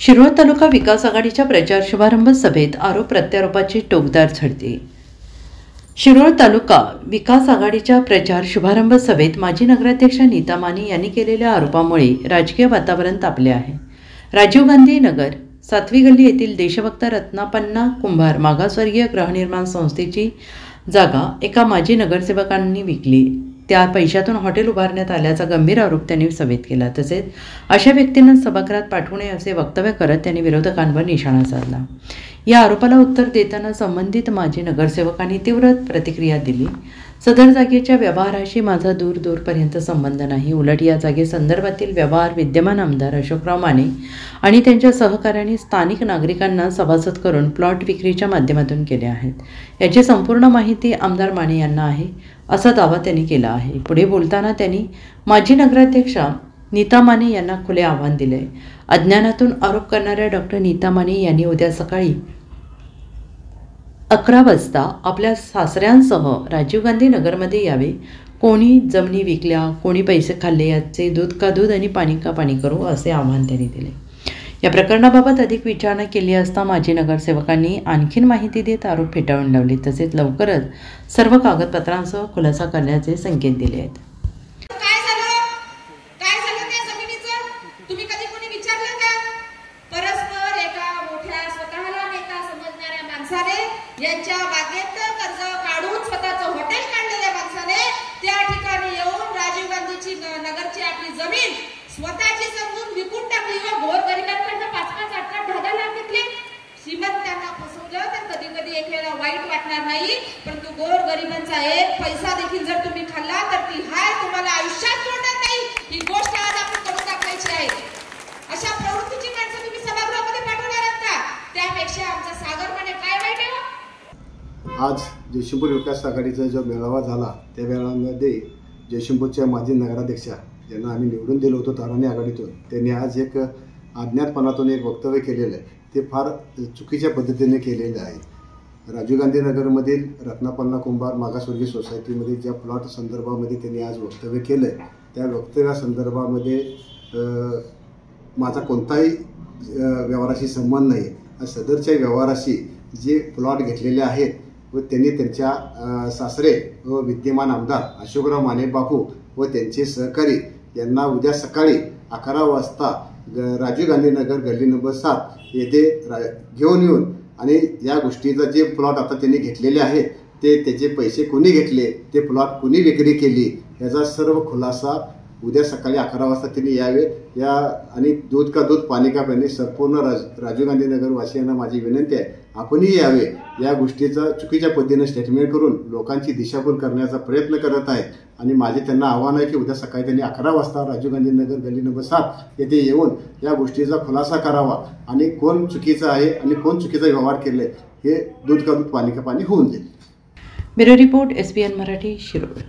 शिरोळ तालुका विकास आघाडीच्या प्रचार शुभारंभ सभेत आरोप प्रत्यारोपाची टोकदार झडती। शिरोळ तालुका विकास आघाडीच्या प्रचार शुभारंभ सभेत माजी नगराध्यक्ष नीता माने यांनी केलेल्या आरोपामुळे राजकीय वातावरण तापले आहे। राजीव गांधी नगर 7वी गल्ली येथील देशभक्त रत्नापन्ना कुंभार मागासवर्गीय गृहनिर्माण संस्थेची जागा एका माजी नगरसेवकांनी विकली। त्या पैशातून हॉटेल उभारण्यात आल्याचा गंभीर आरोप त्यांनी सभेत केला। तसेच अशा व्यक्तींना सभागृहात पाठवू नये असे वक्तव्य करत त्यांनी विरोधकांवर निशाणा साधला। या आरोपाला उत्तर देताना संबंधित माजी नगरसेवकांनी तीव्र प्रतिक्रिया दिली। सदर जागेच्या व्यवहाराशी माझा दूरपर्यंत संबंध नाही, उलट या जागेसंदर्भातील व्यवहार विद्यमान आमदार अशोकराव माने आणि त्यांच्या सहकाऱ्यांनी स्थानिक नागरिकांना सभासद करून प्लॉट विक्रीच्या माध्यमातून केले आहेत। याची संपूर्ण माहिती आमदार माने यांना आहे असा दावा त्यांनी केला आहे। पुढे बोलताना त्यांनी माजी नगराध्यक्षा नीता माने यांना खुले आव्हान दिले। अज्ञानातून आरोप करणाऱ्या डॉक्टर नीता माने यांनी उद्या सकाळी 11 वाजता आपल्या सासऱ्यांसह राजीव गांधी नगरमध्ये यावे। कोणी जमिनी विकल्या, कोणी पैसे खाल्ले, याचे दूध का दूध आणि पाणी का पाणी करू असे आव्हान त्यांनी दिले। या प्रकरणाबाबत अधिक विचारणा केली असता माजी नगरसेवकांनी आणखीन माहिती देत आरोप फेटाळून लावले। तसेच लवकरच सर्व कागदपत्रांसह खुलासा करण्याचे संकेत दिले आहेत। यांच्या बागेत कर्ज काढून स्वतःचं हॉटेल काढलेल्या माणसाने त्या ठिकाणी येऊन राजीव गांधीची नगरची आपली जमीन स्वतःची समजून विकून टाकली व गोरगरिबांकडनं 5-5, 8-8, 10-10 लाख घेतले। श्रीमंतांना फसवलं तर कधी कधी एक वेळा वाईट वाटणार नाही, परंतु गोरगरिबांचा एक पैसा देखील जर तुम्ही खाल्ला तर ती हाय तुम्हाला आयुष्यात सोडणार नाही। ही गोष्ट आज आपण करून दाखवायची आहे। अशा प्रवृत्तीची माणसं तुम्ही सभागृहामध्ये पाठवणार आहात का? त्यापेक्षा आमचा सागर माने काय वाईट आहे? आज जयसिंगपूर विकास आघाडीचा जो मेळावा झाला त्या मेळाव्यामध्ये जयसिंगपूरच्या माजी नगराध्यक्षा ज्यांना आम्ही निवडून दिलं होतं ताराणी आघाडीतून, त्यांनी आज एक अज्ञातपणातून एक वक्तव्य केलेलं आहे। ते फार चुकीच्या पद्धतीने केलेलं आहे। राजीव गांधी नगरमधील रत्नापन्ना कुंभार मागासवर्गीय सोसायटीमध्ये ज्या प्लॉट संदर्भामध्ये त्यांनी आज वक्तव्य केलं आहे त्या वक्तव्यासंदर्भामध्ये माझा कोणताही व्यवहाराशी संबंध नाही। सदरच्या व्यवहाराशी जे प्लॉट घेतलेले आहेत व त्यांनी त्यांच्या सासरे व विद्यमान आमदार अशोकराव माने बापू व त्यांचे सहकारी यांना उद्या सकाळी 11 वाजता राजीव गांधी नगर गल्ली नंबर 7 येथे घेऊन येऊन आणि या गोष्टीचा जे प्लॉट आता त्यांनी घेतलेले आहेत ते त्याचे पैसे कोणी घेतले, ते प्लॉट कोणी विक्री केली याचा सर्व खुलासा उद्या सकाळी 11 वाजता त्यांनी यावे। या आणि दूध का दूध पाणी का पाणी संपूर्ण राजीव गांधी नगर वासियांना माझी विनंती आहे, आपणही यावे। या गोष्टीचा चुकीच्या पद्धतीने स्टेटमेंट करून लोकांची दिशाभूल करण्याचा प्रयत्न करत आहेत आणि माझे त्यांना आव्हान आहे की उद्या सकाळी त्यांनी 11 वाजता राजीव गांधी नगर गल्ली नंबर 7 येथे येऊन या गोष्टीचा खुलासा करावा आणि कोण चुकीचं आहे आणि कोण चुकीचा व्यवहार केले हे दूध का दूध पाणी का पाणी होऊन जाईल। Bureau report SBN Marathi Shirol.